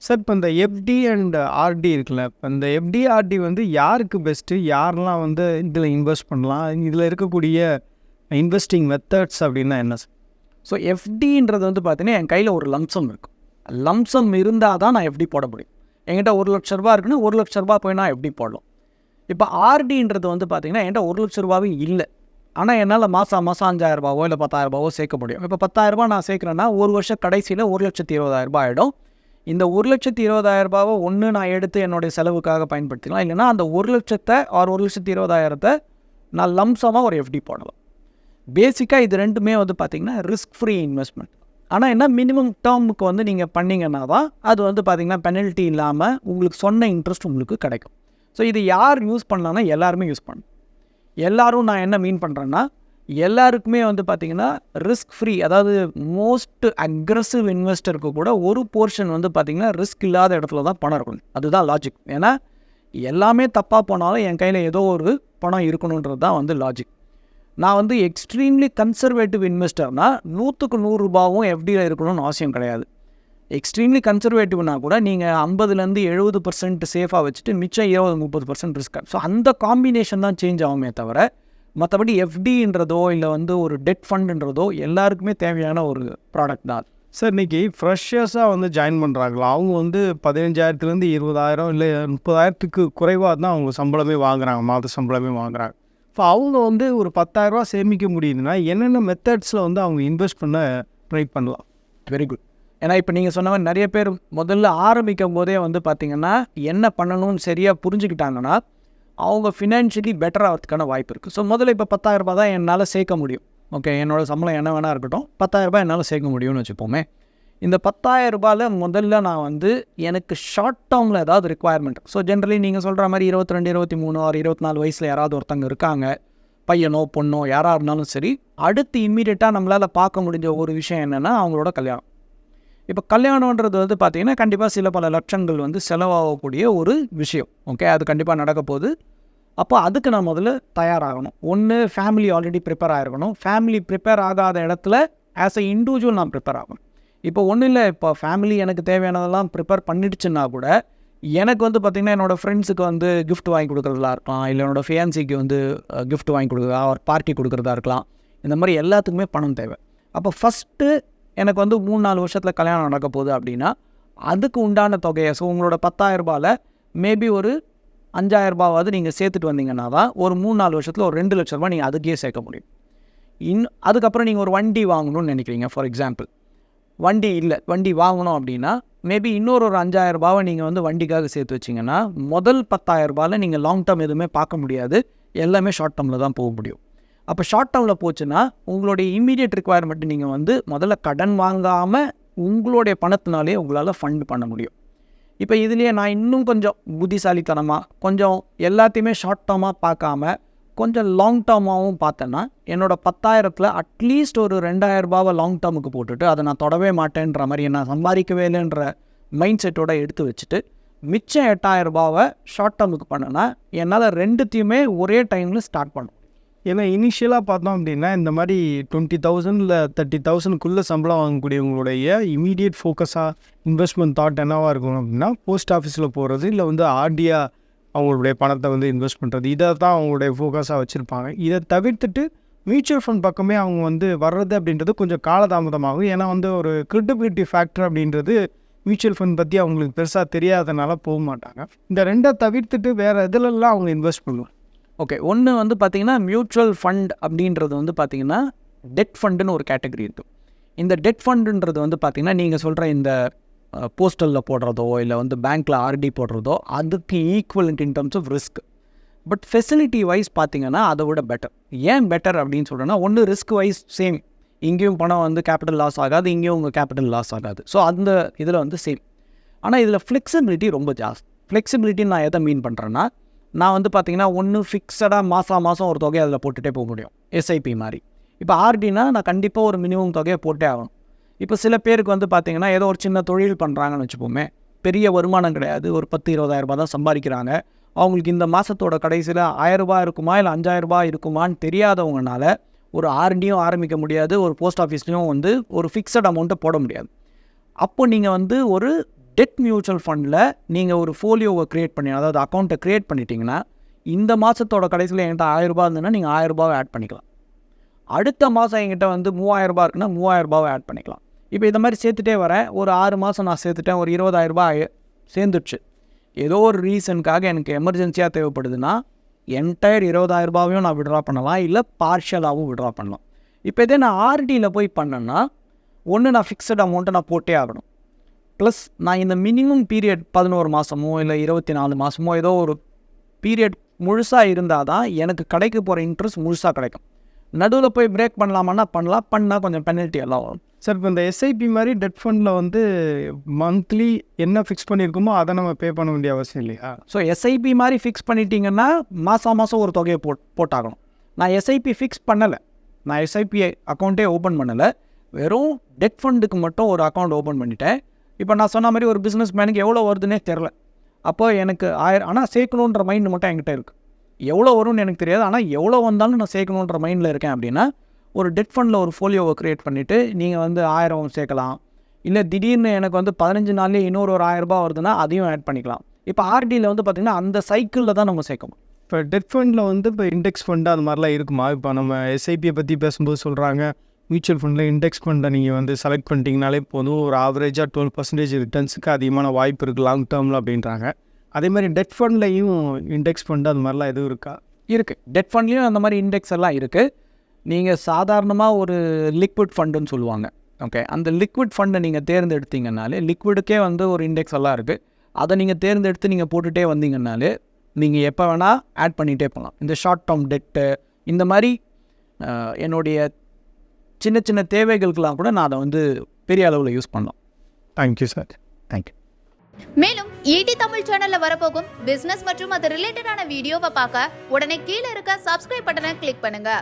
Sir இப்போ இந்த FD and RT இருக்குல்ல, இப்போ இந்த எஃப்டி, ஆர்டி வந்து யாருக்கு பெஸ்ட்டு? யாரெல்லாம் வந்து இதில் இன்வெஸ்ட் பண்ணலாம்? இதில் இருக்கக்கூடிய இன்வெஸ்டிங் மெத்தட்ஸ் அப்படின்னா என்ன சார்? ஸோ எஃப்டின்றது வந்து பார்த்தீங்கன்னா என் கையில் ஒரு லம்சம் இருக்கும். லம்சம் இருந்தால் தான் நான் எஃப்டி போட முடியும். என்கிட்ட ₹1,00,000 இருக்குன்னா ₹1,00,000 போய் நான் எஃப்டி போடலாம். இப்போ ஆர்டின்றது வந்து பார்த்தீங்கன்னா என்கிட்ட ₹1,00,000 இல்லை. ஆனால் என்னால் மாதம் மாதம் ₹5,000 இல்லை ₹10,000 சேர்க்க முடியும். இப்போ ₹10,000 நான் சேர்க்குறேன்னா ஒரு வருஷம் கடைசியில் ₹1,20,000 ஆகிடும். இந்த ₹1,20,000 ஒன்று நான் எடுத்து என்னுடைய செலவுக்காக பயன்படுத்திக்கலாம். இல்லைனா அந்த 1,00,000 ஆர் 1,20,000 நான் லம்சமாக ஒரு எஃப்டி போடலாம். பேசிக்காக இது ரெண்டுமே வந்து பார்த்திங்கன்னா ரிஸ்க் ஃப்ரீ இன்வெஸ்ட்மெண்ட். ஆனால் என்ன மினிமம் டேர்முக்கு வந்து நீங்கள் பண்ணிங்கன்னா தான் அது வந்து பார்த்திங்கன்னா பெனல்ட்டி இல்லாமல் உங்களுக்கு சொன்ன இன்ட்ரெஸ்ட் உங்களுக்கு கிடைக்கும். ஸோ இது யார் யூஸ் பண்ணலான்னா எல்லாருமே யூஸ் பண்ணணும். எல்லோரும் நான் என்ன மீன் பண்ணுறேன்னா எல்லாருக்குமே வந்து பார்த்திங்கன்னா ரிஸ்க் ஃப்ரீ, அதாவது மோஸ்ட் அக்ரெசிவ் இன்வெஸ்டருக்கு கூட ஒரு போர்ஷன் வந்து பார்த்திங்கன்னா ரிஸ்க் இல்லாத இடத்துல தான் பணம் இருக்கணும். அதுதான் லாஜிக். ஏன்னா எல்லாமே தப்பாக போனாலும் என் கையில் ஏதோ ஒரு பணம் இருக்கணுன்றது தான் வந்து லாஜிக். நான் வந்து எக்ஸ்ட்ரீம்லி கன்சர்வேட்டிவ் இன்வெஸ்டர்னால் 100க்கு 100 எஃப்டியில் இருக்கணும்னு அவசியம் கிடையாது. எக்ஸ்ட்ரீம்லி கன்சர்வேட்டிவ்னா கூட நீங்கள் 50% 70% சேஃபாக வச்சுட்டு மிச்சம் 20-30% ரிஸ்க். ஸோ அந்த காம்பினேஷன் தான் சேஞ்ச் ஆகுமே தவிர மற்றபடி எஃப்டின்றதோ இல்லை வந்து ஒரு டெட் ஃபண்டுன்றதோ எல்லாருக்குமே தேவையான ஒரு ப்ராடக்ட் தான். சார் இன்றைக்கி ஃப்ரெஷர்ஸாக வந்து ஜாயின் பண்ணுறாங்களா? அவங்க வந்து 15,000 20,000 இல்லை 30,000க்கு குறைவாக தான் அவங்க சம்பளமே வாங்குகிறாங்க, மாத சம்பளமே வாங்குகிறாங்க. இப்போ அவங்க வந்து ஒரு ₹10,000 சேமிக்க முடியுதுன்னா என்னென்ன மெத்தட்ஸில் வந்து அவங்க இன்வெஸ்ட் பண்ண ட்ரை பண்ணலாம்? Very good. ஏன்னா இப்போ நீங்கள் சொன்ன மாதிரி நிறைய பேர் முதல்ல ஆரம்பிக்கும் போதே வந்து பார்த்திங்கன்னா என்ன பண்ணணும்னு சரியாக புரிஞ்சுக்கிட்டாங்கன்னா அவங்க ஃபினான்ஷியலி பெட்டர் ஆகிறதுக்கான வாய்ப்பு இருக்குது. ஸோ முதல்ல இப்போ ₹10,000 தான் என்னால் சேர்க்க முடியும். ஓகே, என்னோடய சம்பளம் என்ன வேணா இருக்கட்டும், ₹10,000 என்னால் சேர்க்க முடியும்னு வச்சுப்போமே. இந்த ₹10,000 முதல்ல நான் வந்து எனக்கு ஷார்ட் டேர்மில் ஏதாவது ரிக்குவயர்மெண்ட். ஸோ ஜென்ரலி நீங்கள் சொல்கிற மாதிரி 22, 23 ஆர் 24 வயசில் யாராவது ஒருத்தங்க இருக்காங்க, பையனோ பொண்ணோ யாராக இருந்தாலும் சரி, அடுத்து இம்மீடியட்டாக நம்மளால் பார்க்க முடிஞ்ச ஒரு விஷயம் என்னென்னா அவங்களோட கல்யாணம். இப்போ கல்யாணன்றது வந்து பார்த்திங்கன்னா கண்டிப்பாக சில பல லட்சங்கள் வந்து செலவாகக்கூடிய ஒரு விஷயம். ஓகே, அது கண்டிப்பாக நடக்க போகுது. அப்போ அதுக்கு நான் முதல்ல தயாராகணும். ஒன்று ஃபேமிலி ஆல்ரெடி ப்ரிப்பேர் ஆகிருக்கணும். ஃபேமிலி ப்ரிப்பேர் ஆகாத இடத்துல ஆஸ் எ இண்டிவிஜுவல் நான் ப்ரிப்பேர் ஆகணும். இப்போ ஒன்றும் இல்லை, இப்போ ஃபேமிலி எனக்கு தேவையானதெல்லாம் ப்ரிப்பேர் பண்ணிடுச்சுன்னா கூட எனக்கு வந்து பார்த்திங்கன்னா என்னோடய ஃப்ரெண்ட்ஸுக்கு வந்து கிஃப்ட் வாங்கி கொடுக்குறதா இருக்கலாம், இல்லை என்னோடய ஃபியான்சிக்கு வந்து கிஃப்ட் வாங்கி கொடுக்குறதா ஒரு பார்ட்டி கொடுக்குறதா இருக்கலாம். இந்த மாதிரி எல்லாத்துக்குமே பணம் தேவை. அப்போ ஃபஸ்ட்டு எனக்கு வந்து 3-4 வருஷத்தில் கல்யாணம் நடக்க போகுது அப்படின்னா அதுக்கு உண்டான தொகையை, ஸோ உங்களோட ₹10,000 மேபி ஒரு ₹5,000 நீங்கள் சேர்த்துட்டு வந்தீங்கன்னா தான் ஒரு 3-4 வருஷத்தில் ஒரு ₹2,00,000 நீங்கள் அதுக்கே சேர்க்க முடியும். அதுக்கப்புறம் நீங்கள் ஒரு வண்டி வாங்கணும்னு நினைக்கிறீங்க, ஃபார் எக்ஸாம்பிள். வண்டி வாங்கணும் அப்படின்னா மேபி இன்னொரு ₹5,000 நீங்கள் வந்து வண்டிக்காக சேர்த்து வச்சிங்கன்னா முதல் ₹10,000 நீங்கள் லாங் டேர்ம் எதுவுமே பார்க்க முடியாது, எல்லாமே ஷார்ட் டேர்மில் தான் போக முடியும். அப்போ ஷார்ட் டேர்மில் போச்சுன்னா உங்களுடைய இம்மீடியட் ரிக்குவயர்மெண்ட் நீங்கள் வந்து முதல்ல கடன் வாங்காமல் உங்களுடைய பணத்தினாலே உங்களால் ஃபண்ட் பண்ண முடியும். இப்போ இதுலேயே நான் இன்னும் கொஞ்சம் புத்திசாலித்தனமாக கொஞ்சம் எல்லாத்தையுமே ஷார்ட் டேர்மாக பார்க்காம கொஞ்சம் லாங் டேர்மாகவும் பார்த்தேன்னா என்னோடய 10,000ல் அட்லீஸ்ட் ஒரு ₹2,000 லாங் டேர்முக்கு போட்டுட்டு அதை நான் தொடவே மாட்டேன்ற மாதிரி நான் சம்பாதிக்கவே இல்லைன்ற மைண்ட் செட்டோடு எடுத்து வச்சுட்டு மிச்சம் ₹8,000 ஷார்ட் டேர்முக்கு பண்ணேன்னா என்னால் ரெண்டுத்தையுமே ஒரே டைமில் ஸ்டார்ட் பண்ணணும். ஏன்னா இனிஷியலாக பார்த்தோம் அப்படின்னா இந்த மாதிரி 20,000 இல்லை 30,000க்குள்ளே சம்பளம் வாங்கக்கூடியவங்களுடைய இமீடியட் ஃபோக்கஸாக இன்வெஸ்ட்மெண்ட் தாட் என்னவாக இருக்கணும் அப்படின்னா போஸ்ட் ஆஃபீஸில் போகிறது, இல்லை வந்து ஆர்டியாக அவங்களுடைய பணத்தை வந்து இன்வெஸ்ட் பண்ணுறது, இதை தான் அவங்களுடைய ஃபோக்கஸாக வச்சுருப்பாங்க. இதை தவிர்த்துட்டு மியூச்சுவல் ஃபண்ட் பக்கமே அவங்க வந்து வர்றது அப்படின்றது கொஞ்சம் காலதாமதமாகும். ஏன்னா வந்து ஒரு கிரெடிபிலிட்டி ஃபேக்டர் அப்படின்றது மியூச்சுவல் ஃபண்ட் பற்றி அவங்களுக்கு பெருசாக தெரியாதனால போக மாட்டாங்க. இந்த ரெண்டை தவிர்த்துட்டு வேறு எதுலெல்லாம் அவங்க இன்வெஸ்ட் பண்ணுவாங்க? ஓகே, ஒன்று வந்து பார்த்திங்கன்னா மியூச்சுவல் ஃபண்ட் அப்படின்றது வந்து பார்த்திங்கன்னா டெட் ஃபண்டுன்னு ஒரு கேட்டகரி இருக்குது. இந்த டெட் ஃபண்டுன்றது வந்து பார்த்திங்கன்னா நீங்கள் சொல்கிற இந்த போஸ்டலில் போடுறதோ இல்லை வந்து பேங்க்கில் ஆர்டி போடுறதோ அதுக்கு equivalent in terms of risk. But facility wise பார்த்திங்கன்னா அதை விட பெட்டர். ஏன் பெட்டர் அப்படின்னு சொல்கிறேன்னா, ஒன்று ரிஸ்க் வைஸ் சேம், இங்கேயும் பணம் வந்து கேபிட்டல் லாஸ் ஆகாது, இங்கேயும் உங்கள் கேபிட்டல் லாஸ் ஆகாது. ஸோ அந்த இதில் வந்து சேம். ஆனால் இதில் ஃப்ளெக்சிபிலிட்டி ரொம்ப ஜாஸ்தி. ஃப்ளெக்சிபிலிட்டின்னு நான் எதை மீன் பண்ணுறேன்னா, நான் வந்து பார்த்திங்கன்னா ஒன்று ஃபிக்ஸடாக மாதம் ஒரு தொகையை அதில் போட்டுகிட்டே போக முடியும், எஸ்ஐபி மாதிரி. இப்போ ஆர்டினா நான் கண்டிப்பாக ஒரு மினிமம் தொகையை போட்டே ஆகணும். இப்போ சில பேருக்கு வந்து பார்த்திங்கன்னா ஏதோ ஒரு சின்ன தொழில் பண்ணுறாங்கன்னு வச்சுப்போமே, பெரிய வருமானம் கிடையாது, ஒரு 10-20,000 தான் சம்பாதிக்கிறாங்க. அவங்களுக்கு இந்த மாதத்தோட கடைசியில் ₹1,000 இருக்குமா இல்லை ₹5,000 இருக்குமான்னு தெரியாதவங்கனால ஒரு ஆர்டியும் ஆரம்பிக்க முடியாது, ஒரு போஸ்ட் ஆஃபீஸ்லேயும் வந்து ஒரு ஃபிக்ஸட் அமௌண்ட்டை போட முடியாது. அப்போ நீங்கள் வந்து ஒரு டெட் மியூச்சுவல் ஃபண்டில் நீங்கள் ஒரு ஃபோலியோவை க்ரியேட் பண்ணி, அதாவது அக்கௌண்ட்டை க்ரியேட் பண்ணிட்டீங்கன்னா, இந்த மாதத்தோட கடைசியில் என்கிட்ட 1000 ரூபாய் இருந்ததுன்னா நீங்கள் 1000 ரூபாவை ஆட் பண்ணிக்கலாம். அடுத்த மாதம் என்கிட்ட வந்து 3000 ரூபாய் இருக்குன்னா 3000 ரூபாவை ஆட் பண்ணிக்கலாம். இப்போ இந்த மாதிரி சேர்த்துட்டே வரேன். ஒரு 6 மாதம் நான் சேர்த்துட்டேன், ஒரு 20,000 ரூபாய் சேர்ந்துடுச்சு. ஏதோ ஒரு ரீசனுக்காக எனக்கு எமர்ஜென்சியாக தேவைப்படுதுன்னா என்டையர் 20,000 ரூபாவையும் நான் விட்ரா பண்ணலாம், இல்லை பார்ஷியலாகவும் விட்ரா பண்ணலாம். இப்போ இதே நான் ஆர்டியில் போய் பண்ணேன்னா, ஒன்று நான் ஃபிக்ஸட் அமௌண்ட்டை நான் போட்டே ஆகணும். ப்ளஸ் நான் இந்த மினிமம் பீரியட் 11 மாதமோ இல்லை 24 மாதமோ ஏதோ ஒரு பீரியட் முழுசாக இருந்தால் தான் எனக்கு கிடைக்க போகிற இன்ட்ரெஸ்ட் முழுசாக கிடைக்கும். நடுவில் போய் பிரேக் பண்ணலாமான்னா பண்ணால் கொஞ்சம் பெனல்ட்டி எல்லாம் வரும். சார், இப்போ இந்த எஸ்ஐபி மாதிரி டெட் ஃபண்டில் வந்து மந்த்லி என்ன ஃபிக்ஸ் பண்ணியிருக்கோமோ அதை நம்ம பே பண்ண வேண்டிய அவசியம் இல்லையா? ஸோ எஸ்ஐபி மாதிரி ஃபிக்ஸ் பண்ணிட்டீங்கன்னா மாதம் ஒரு தொகையை போட்டாகணும். நான் எஸ்ஐபி ஃபிக்ஸ் பண்ணலை, நான் எஸ்ஐபி அக்கௌண்ட்டே ஓப்பன் பண்ணலை, வெறும் டெட் ஃபண்டுக்கு மட்டும் ஒரு அக்கௌண்ட் ஓப்பன் பண்ணிட்டேன். இப்போ நான் சொன்ன மாதிரி ஒரு பிஸ்னஸ் மேனுக்கு எவ்வளோ வருதுன்னே தெரில. அப்போ எனக்கு 1000 ஆனால் சேர்க்கணுன்ற மைண்டு மட்டும் என்கிட்ட இருக்குது. எவ்வளோ வரும்னு எனக்கு தெரியாது, ஆனால் எவ்வளோ வந்தாலும் நான் சேர்க்கணுன்ற மைண்டில் இருக்கேன் அப்படின்னா, ஒரு டெட் ஃபண்டில் ஒரு ஃபோலியோவை க்ரியேட் பண்ணிவிட்டு நீங்கள் வந்து 1000 சேர்க்கலாம். இல்லை திடீர்னு எனக்கு வந்து 15 நாள்லேயே இன்னொரு ஒரு 1000 ரூபாய் வருதுன்னா அதையும் ஆட் பண்ணிக்கலாம். இப்போ ஆர்டியில் வந்து பார்த்திங்கன்னா அந்த சைக்கிளில் தான் நம்ம சேர்க்கணும். இப்போ டெட் ஃபண்டில் வந்து இப்போ இண்டெக்ஸ் ஃபண்டு அது மாதிரிலாம் இருக்குமா? இப்போ நம்ம எஸ்ஐபியை பற்றி பேசும்போது சொல்கிறாங்க, மியூச்சுவல் ஃபண்டில் இண்டெக்ஸ் ஃபண்டை நீங்கள் வந்து செலக்ட் பண்ணிட்டீங்கனாலே போதும், ஒரு ஆவரேஜாக 12% ரிட்டர்ன்ஸுக்கு அதிகமான வாய்ப்பு இருக்குது லாங் டேர்மில் அப்படின்றாங்க. அதே மாதிரி டெட் ஃபண்ட்லையும் இண்டெக்ஸ் ஃபண்டு அது மாதிரிலாம் எதுவும் இருக்கா? இருக்குது. டெட் ஃபண்ட்லேயும் அந்த மாதிரி இண்டெக்ஸ் எல்லாம் இருக்குது. நீங்கள் சாதாரணமாக ஒரு லிக்விட் ஃபண்டுன்னு சொல்லுவாங்க. ஓகே, அந்த லிக்விட் ஃபண்டை நீங்கள் தேர்ந்தெடுத்தீங்கன்னாலே, லிக்விடுக்கே வந்து ஒரு இண்டெக்ஸ் எல்லாம் இருக்குது. அதை நீங்கள் தேர்ந்தெடுத்து நீங்கள் போட்டுகிட்டே வந்தீங்கன்னாலே நீங்கள் எப்போ வேணால் ஆட் பண்ணிகிட்டே போகலாம். இந்த ஷார்ட் டேர்ம் டெட்டு இந்த மாதிரி என்னுடைய சின்ன சின்ன தேவைகளுக்கெல்லாம் கூட நான் அதை வந்து பெரிய அளவில் யூஸ் பண்ணலாம். Thank you sir. தேங்க்யூ. மேலும் ஈடி தமிழ் சேனல்ல வரப்போகும் பிசினஸ் மற்றும் அது ரிலேட்டடான வீடியோவை பார்க்க உடனே கீழே இருக்க சப்ஸ்கிரைப் பட்டனை கிளிக் பண்ணுங்க.